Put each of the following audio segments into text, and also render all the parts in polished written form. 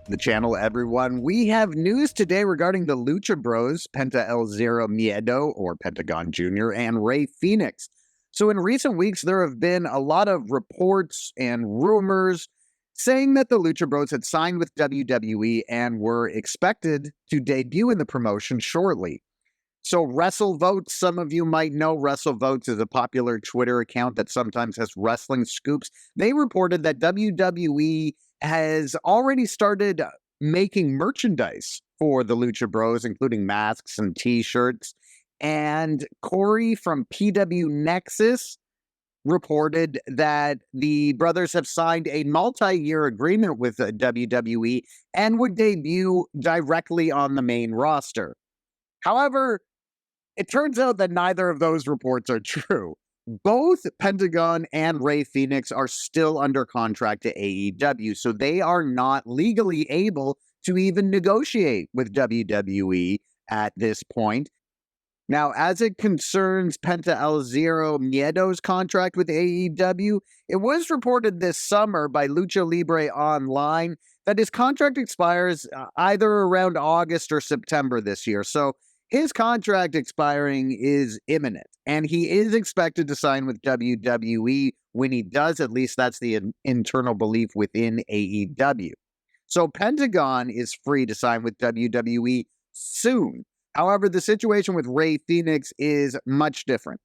the channel, everyone. We have news today regarding the Lucha Bros, Penta El Zero Miedo, or Pentagon Jr., and Rey Fenix. So in recent weeks, there have been a lot of reports and rumors saying that the Lucha Bros had signed with WWE and were expected to debut in the promotion shortly. So WrestleVotes, some of you might know WrestleVotes is a popular Twitter account that sometimes has wrestling scoops. They reported that WWE has already started making merchandise for the Lucha Bros, including masks and t-shirts. And Corey from PW Nexus reported that the brothers have signed a multi-year agreement with WWE and would debut directly on the main roster. However, it turns out that neither of those reports are true. Both Pentagon and Rey Fenix are still under contract to AEW, so they are not legally able to even negotiate with WWE at this point. Now, as it concerns Penta El Zero Miedo's contract with AEW, it was reported this summer by Lucha Libre Online that his contract expires either around August or September this year. So his contract expiring is imminent, and he is expected to sign with WWE. When he does, at least that's the internal belief within AEW. So Pentagon is free to sign with WWE soon. However, the situation with Rey Fenix is much different.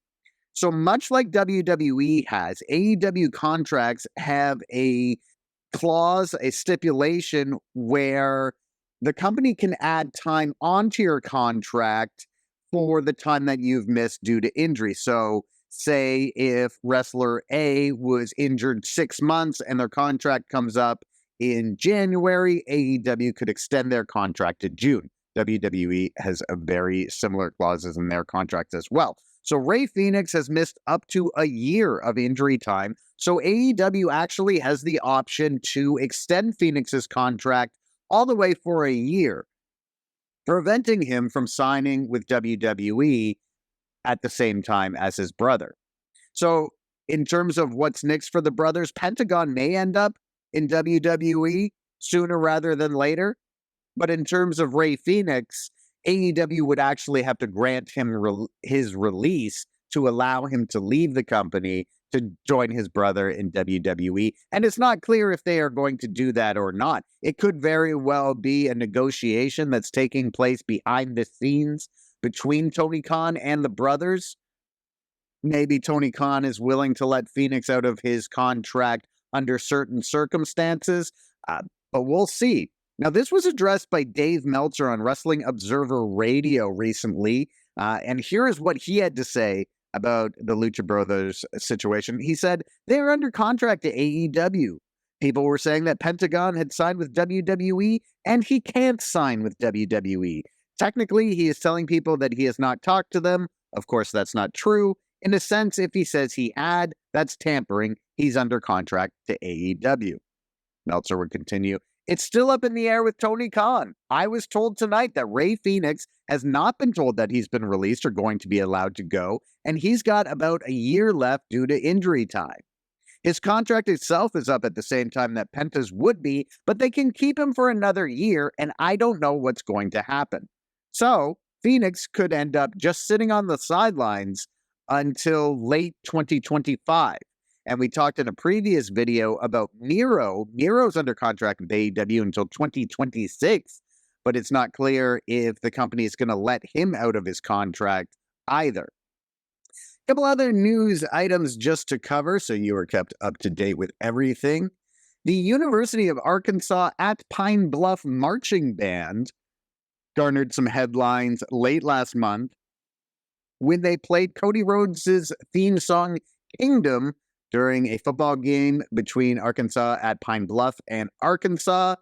So much like WWE has, AEW contracts have a clause, a stipulation where the company can add time onto your contract for the time that you've missed due to injury. So say if wrestler A was injured 6 months and their contract comes up in January, AEW could extend their contract to June. WWE has a very similar clauses in their contracts as well. So Rey Fenix has missed up to a year of injury time. So AEW actually has the option to extend Fenix's contract all the way for a year, preventing him from signing with WWE at the same time as his brother. So in terms of what's next for the brothers, Pentagon may end up in WWE sooner rather than later. But in terms of Rey Fenix, AEW would actually have to grant him his release to allow him to leave the company to join his brother in WWE. And it's not clear if they are going to do that or not. It could very well be a negotiation that's taking place behind the scenes between Tony Khan and the brothers. Maybe Tony Khan is willing to let Fenix out of his contract under certain circumstances, but we'll see. Now, this was addressed by Dave Meltzer on Wrestling Observer Radio recently, and here is what he had to say about the Lucha Brothers situation. He said, they're under contract to AEW. People were saying that Pentagon had signed with WWE, and he can't sign with WWE. Technically, he is telling people that he has not talked to them. Of course, that's not true. In a sense, if he says he had, that's tampering. He's under contract to AEW. Meltzer would continue, it's still up in the air with Tony Khan. I was told tonight that Rey Fenix has not been told that he's been released or going to be allowed to go, and he's got about a year left due to injury time. His contract itself is up at the same time that Penta's would be, but they can keep him for another year, and I don't know what's going to happen. So, Fenix could end up just sitting on the sidelines until late 2025. And we talked in a previous video about Miedo. Miedo's under contract with AEW until 2026, but it's not clear if the company is going to let him out of his contract either. A couple other news items just to cover so you are kept up to date with everything. The University of Arkansas at Pine Bluff Marching Band garnered some headlines late last month when they played Cody Rhodes' theme song, Kingdom, during a football game between Arkansas at Pine Bluff and Arkansas.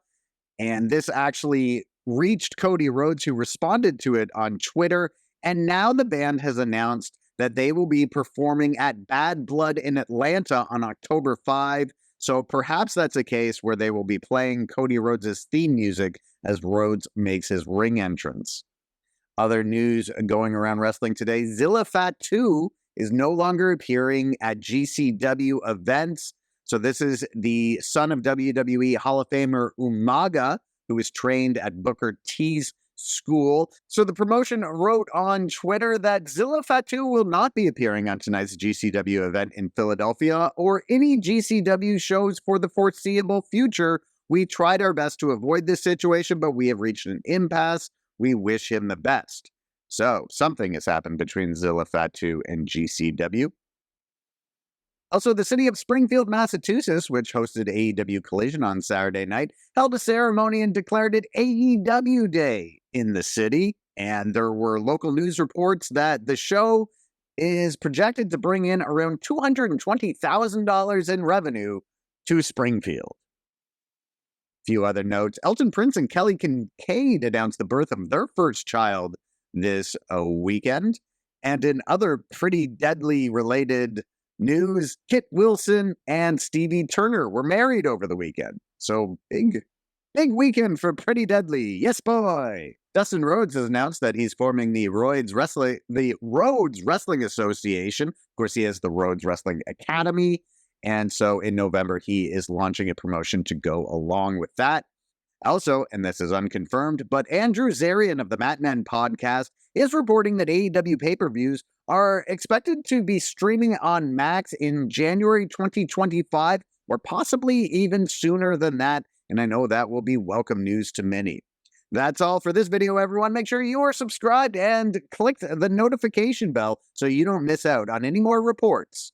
And this actually reached Cody Rhodes, who responded to it on Twitter. And now the band has announced that they will be performing at Bad Blood in Atlanta on October 5. So perhaps that's a case where they will be playing Cody Rhodes' theme music as Rhodes makes his ring entrance. Other news going around wrestling today, Zilla Fatu is no longer appearing at GCW events. So this is the son of WWE Hall of Famer Umaga, who was trained at Booker T's school. So the promotion wrote on Twitter that Zilla Fatu will not be appearing on tonight's GCW event in Philadelphia or any GCW shows for the foreseeable future. We tried our best to avoid this situation, but we have reached an impasse. We wish him the best. So something has happened between Zilla Fatu and GCW. Also, the city of Springfield, Massachusetts, which hosted AEW Collision on Saturday night, held a ceremony and declared it AEW Day in the city. And there were local news reports that the show is projected to bring in around $220,000 in revenue to Springfield. Few other notes. Elton Prince and Kelly Kincaid announced the birth of their first child this weekend. And in other pretty deadly related news, Kit Wilson and Stevie Turner were married over the weekend. So big weekend for Pretty Deadly. Yes, boy. Dustin Rhodes has announced that he's forming the Rhodes Wrestling Association. Of course, he has the Rhodes Wrestling Academy. And so in November, he is launching a promotion to go along with that. Also, and this is unconfirmed, but Andrew Zarian of the Matt Men podcast is reporting that AEW pay-per-views are expected to be streaming on Max in January 2025, or possibly even sooner than that. And I know that will be welcome news to many. That's all for this video, everyone. Make sure you are subscribed and click the notification bell so you don't miss out on any more reports